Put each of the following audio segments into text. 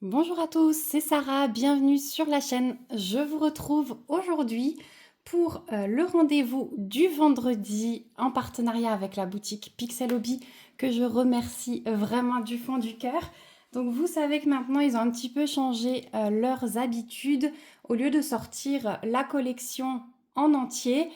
Bonjour à tous, c'est Sarah, bienvenue sur la chaîne. Je vous retrouve aujourd'hui pour le rendez-vous du vendredi en partenariat avec la boutique Pixel Hobby que je remercie vraiment du fond du cœur. Donc vous savez que maintenant ils ont un petit peu changé leurs habitudes. Au lieu de sortir la collection en entier,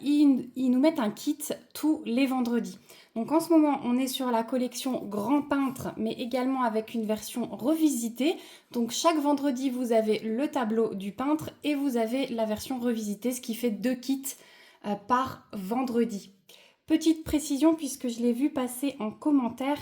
ils nous mettent un kit tous les vendredis. Donc en ce moment, on est sur la collection Grand Peintre, mais également avec une version revisitée. Donc chaque vendredi, vous avez le tableau du peintre et vous avez la version revisitée, ce qui fait 2 kits par vendredi. Petite précision, puisque je l'ai vu passer en commentaire,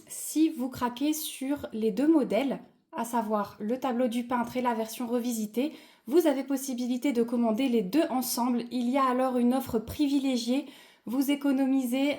si vous craquez sur les 2 modèles, à savoir le tableau du peintre et la version revisitée, vous avez possibilité de commander les 2 ensemble. Il y a alors une offre privilégiée. Vous économisez,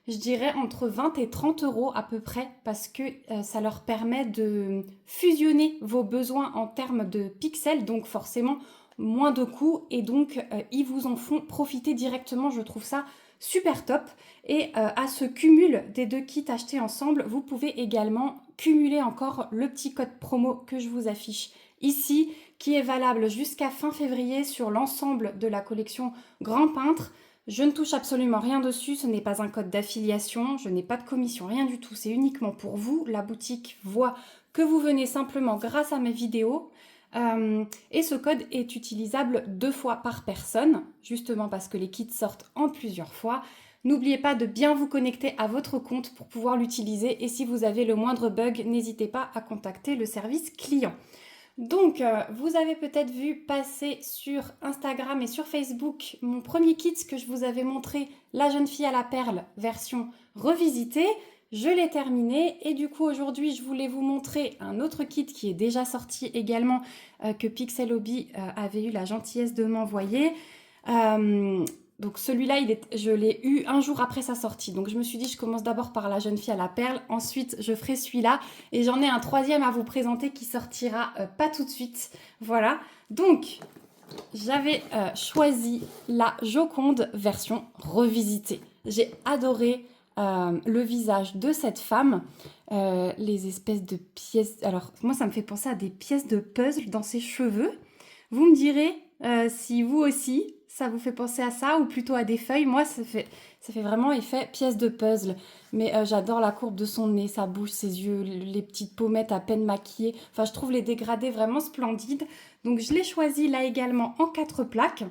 je dirais, entre 20 et 30 euros à peu près, parce que ça leur permet de fusionner vos besoins en termes de pixels, donc forcément moins de coûts, et donc ils vous en font profiter directement. Je trouve ça super top. Et à ce cumul des 2 kits achetés ensemble, vous pouvez également cumuler encore le petit code promo que je vous affiche ici, qui est valable jusqu'à fin février sur l'ensemble de la collection Grand Peintre. Je ne touche absolument rien dessus, ce n'est pas un code d'affiliation, je n'ai pas de commission, rien du tout, c'est uniquement pour vous. La boutique voit que vous venez simplement grâce à mes vidéos. Et ce code est utilisable 2 fois par personne, justement parce que les kits sortent en plusieurs fois. N'oubliez pas de bien vous connecter à votre compte pour pouvoir l'utiliser, et si vous avez le moindre bug, n'hésitez pas à contacter le service client. Donc, vous avez peut-être vu passer sur Instagram et sur Facebook mon premier kit que je vous avais montré, La jeune fille à la perle, version revisitée. Je l'ai terminé et du coup aujourd'hui je voulais vous montrer un autre kit qui est déjà sorti également, que Pixel Hobby avait eu la gentillesse de m'envoyer. Donc celui-là, je l'ai eu un jour après sa sortie. Donc je me suis dit, je commence d'abord par La jeune fille à la perle, ensuite je ferai celui-là. Et j'en ai un troisième à vous présenter qui sortira pas tout de suite. Voilà. Donc j'avais choisi la Joconde version revisitée. J'ai adoré le visage de cette femme, les espèces de pièces. Alors moi, ça me fait penser à des pièces de puzzle dans ses cheveux. Vous me direz si vous aussi, ça vous fait penser à ça ou plutôt à des feuilles. Moi, ça fait vraiment effet pièce de puzzle. Mais j'adore la courbe de son nez, sa bouche, ses yeux, les petites pommettes à peine maquillées. Enfin, je trouve les dégradés vraiment splendides. Donc, je l'ai choisi là également en 4 plaques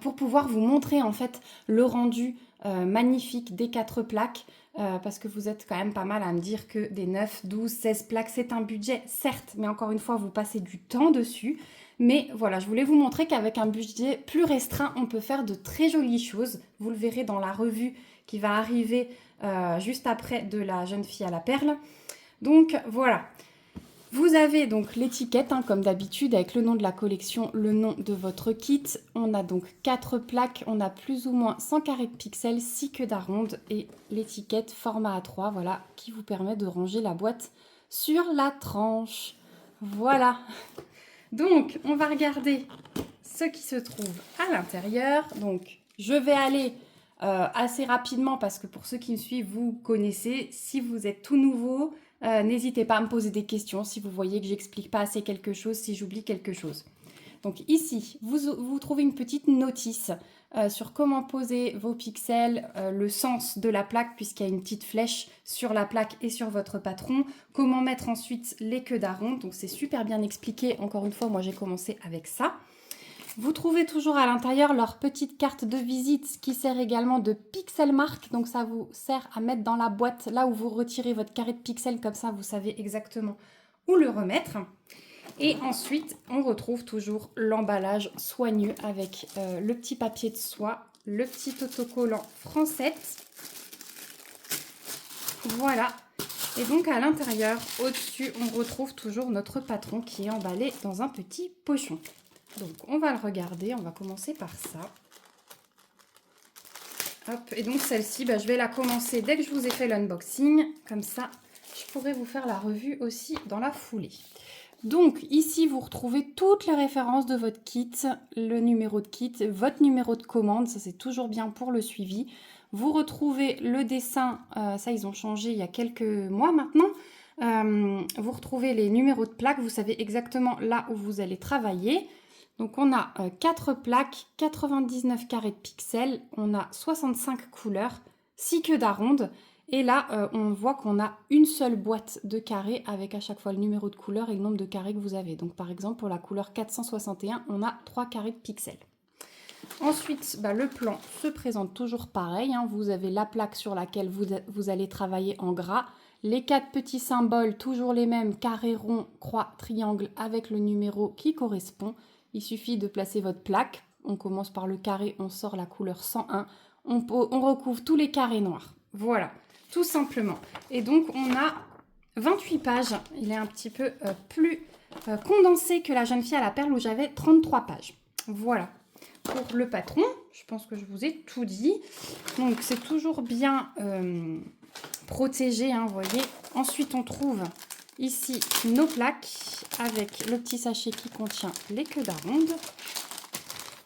pour pouvoir vous montrer en fait le rendu magnifique des 4 plaques. Parce que vous êtes quand même pas mal à me dire que des 9, 12, 16 plaques, c'est un budget, certes, mais encore une fois, vous passez du temps dessus. Mais voilà, je voulais vous montrer qu'avec un budget plus restreint, on peut faire de très jolies choses. Vous le verrez dans la revue qui va arriver juste après de La jeune fille à la perle. Donc voilà. Vous avez donc l'étiquette, comme d'habitude, avec le nom de la collection, le nom de votre kit. On a donc 4 plaques, on a plus ou moins 100 carrés de pixels, 6 queues d'aronde et l'étiquette format A3, voilà, qui vous permet de ranger la boîte sur la tranche. Voilà. Donc, on va regarder ce qui se trouve à l'intérieur. Donc, je vais aller assez rapidement parce que pour ceux qui me suivent, vous connaissez. Si vous êtes tout nouveau, n'hésitez pas à me poser des questions si vous voyez que j'explique pas assez quelque chose, si j'oublie quelque chose. Donc ici, vous trouvez une petite notice sur comment poser vos pixels, le sens de la plaque puisqu'il y a une petite flèche sur la plaque et sur votre patron, comment mettre ensuite les queues d'aronde, donc c'est super bien expliqué, encore une fois, moi j'ai commencé avec ça. Vous trouvez toujours à l'intérieur leur petite carte de visite qui sert également de pixel mark. Donc ça vous sert à mettre dans la boîte là où vous retirez votre carré de pixels. Comme ça, vous savez exactement où le remettre. Et ensuite, on retrouve toujours l'emballage soigneux avec le petit papier de soie, le petit autocollant français. Voilà. Et donc à l'intérieur, au-dessus, on retrouve toujours notre patron qui est emballé dans un petit pochon. Donc on va le regarder, on va commencer par ça. Hop, et donc celle-ci, je vais la commencer dès que je vous ai fait l'unboxing. Comme ça, je pourrai vous faire la revue aussi dans la foulée. Donc ici, vous retrouvez toutes les références de votre kit, le numéro de kit, votre numéro de commande, ça c'est toujours bien pour le suivi. Vous retrouvez le dessin, ça ils ont changé il y a quelques mois maintenant, vous retrouvez les numéros de plaques, vous savez exactement là où vous allez travailler. Donc on a 4 plaques, 99 carrés de pixels, on a 65 couleurs, 6 queues d'aronde. Et là, on voit qu'on a une seule boîte de carrés avec à chaque fois le numéro de couleur et le nombre de carrés que vous avez. Donc par exemple, pour la couleur 461, on a 3 carrés de pixels. Ensuite, le plan se présente toujours pareil. Hein. Vous avez la plaque sur laquelle vous allez travailler en gras. Les 4 petits symboles, toujours les mêmes, carré, rond, croix, triangle, avec le numéro qui correspond. Il suffit de placer votre plaque. On commence par le carré, on sort la couleur 101. On recouvre tous les carrés noirs. Voilà, tout simplement. Et donc, on a 28 pages. Il est un petit peu plus condensé que la jeune fille à la perle où j'avais 33 pages. Voilà. Pour le patron, je pense que je vous ai tout dit. Donc, c'est toujours bien protégé, hein, vous voyez. Ensuite, on trouve ici nos plaques avec le petit sachet qui contient les queues d'aronde.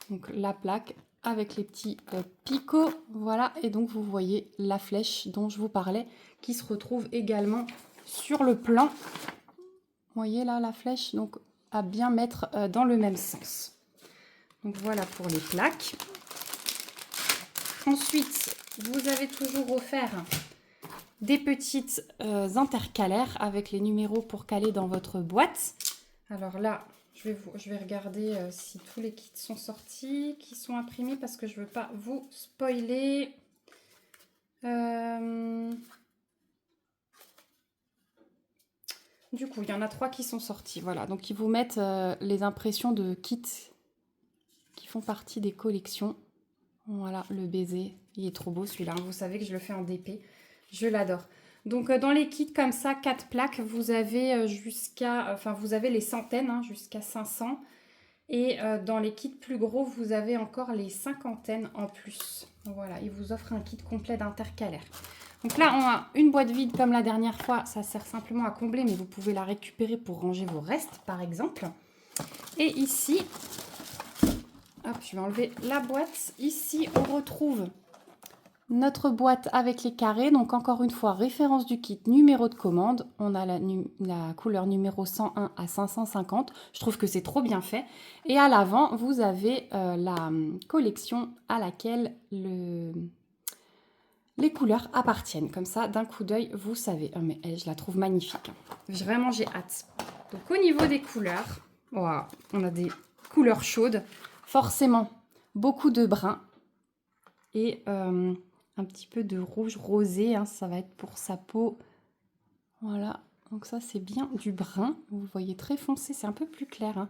Donc, la plaque avec les petits picots. Voilà, et donc, vous voyez la flèche dont je vous parlais qui se retrouve également sur le plan. Vous voyez là la flèche, donc à bien mettre dans le même sens. Donc voilà pour les plaques. Ensuite, vous avez toujours offert des petites intercalaires avec les numéros pour caler dans votre boîte. Alors là, je vais regarder si tous les kits sont sortis, qui sont imprimés parce que je ne veux pas vous spoiler. Du coup, il y en a 3 qui sont sortis. Voilà, donc ils vous mettent les impressions de kits qui font partie des collections. Voilà, le baiser, il est trop beau celui-là. Vous savez que je le fais en DP, je l'adore. Donc dans les kits comme ça, 4 plaques, vous avez vous avez les centaines, hein, jusqu'à 500. Et dans les kits plus gros, vous avez encore les cinquantaines en plus. Voilà, il vous offre un kit complet d'intercalaire. Donc là, on a une boîte vide comme la dernière fois. Ça sert simplement à combler, mais vous pouvez la récupérer pour ranger vos restes, par exemple. Et ici, hop, je vais enlever la boîte. Ici, on retrouve notre boîte avec les carrés. Donc, encore une fois, référence du kit, numéro de commande. On a la couleur numéro 101 à 550. Je trouve que c'est trop bien fait. Et à l'avant, vous avez la collection à laquelle les couleurs appartiennent. Comme ça, d'un coup d'œil, vous savez. Oh, mais je la trouve magnifique. Vraiment, j'ai hâte. Donc, au niveau des couleurs, wow, on a des couleurs chaudes. Forcément, beaucoup de brun et un petit peu de rouge rosé. Hein, ça va être pour sa peau. Voilà, donc ça, c'est bien du brun. Vous voyez, très foncé, c'est un peu plus clair. Hein.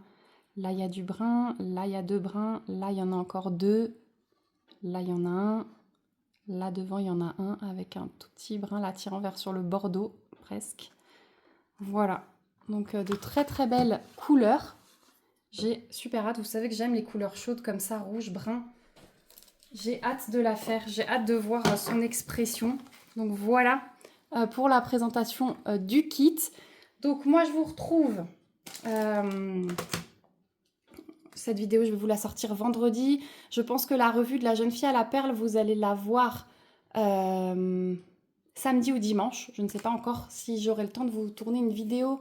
Là, il y a du brun. Là, il y a 2 bruns. Là, il y en a encore 2. Là, il y en a un. Là, devant, il y en a un avec un tout petit brun, là, tirant vers sur le bordeaux, presque. Voilà, donc de très très belles couleurs. J'ai super hâte, vous savez que j'aime les couleurs chaudes comme ça, rouge, brun. J'ai hâte de la faire, j'ai hâte de voir son expression. Donc voilà pour la présentation du kit. Donc moi je vous retrouve, cette vidéo je vais vous la sortir vendredi. Je pense que la revue de la jeune fille à la perle, vous allez la voir samedi ou dimanche. Je ne sais pas encore si j'aurai le temps de vous tourner une vidéo.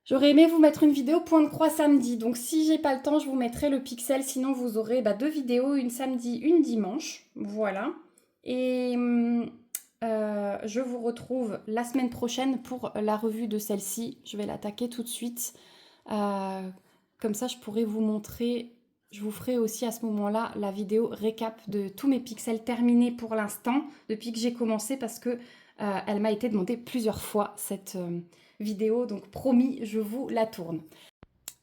J'aurais aimé vous mettre une vidéo point de croix samedi, donc si j'ai pas le temps, je vous mettrai le pixel, sinon vous aurez 2 vidéos, une samedi, une dimanche, voilà. Et je vous retrouve la semaine prochaine pour la revue de celle-ci, je vais l'attaquer tout de suite, comme ça je pourrai vous montrer, je vous ferai aussi à ce moment-là la vidéo récap de tous mes pixels terminés pour l'instant, depuis que j'ai commencé, parce que elle m'a été demandée plusieurs fois cette vidéo, donc promis, je vous la tourne.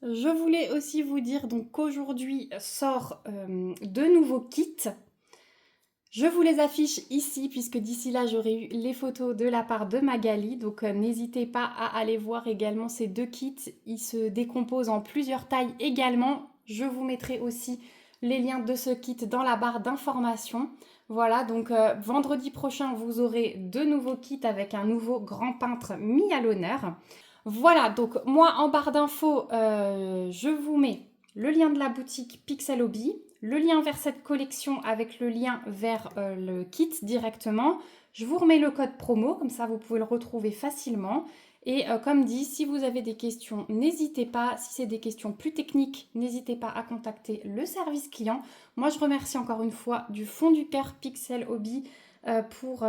Je voulais aussi vous dire donc qu'aujourd'hui sort 2 nouveaux kits. Je vous les affiche ici puisque d'ici là j'aurai eu les photos de la part de Magali, donc n'hésitez pas à aller voir également ces 2 kits. Ils se décomposent en plusieurs tailles également. Je vous mettrai aussi les liens de ce kit dans la barre d'informations. Voilà, donc vendredi prochain, vous aurez 2 nouveaux kits avec un nouveau grand peintre mis à l'honneur. Voilà, donc moi en barre d'infos, je vous mets le lien de la boutique Pixel Hobby, le lien vers cette collection avec le lien vers le kit directement. Je vous remets le code promo, comme ça vous pouvez le retrouver facilement. Et comme dit, si vous avez des questions, n'hésitez pas. Si c'est des questions plus techniques, n'hésitez pas à contacter le service client. Moi, je remercie encore une fois du fond du cœur Pixel Hobby pour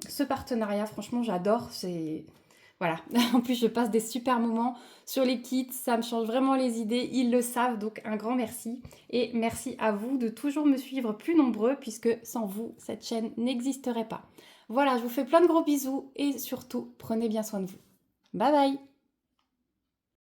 ce partenariat. Franchement, j'adore. Voilà. En plus, je passe des super moments sur les kits. Ça me change vraiment les idées. Ils le savent. Donc, un grand merci. Et merci à vous de toujours me suivre plus nombreux puisque sans vous, cette chaîne n'existerait pas. Voilà, je vous fais plein de gros bisous et surtout, prenez bien soin de vous. Bye bye!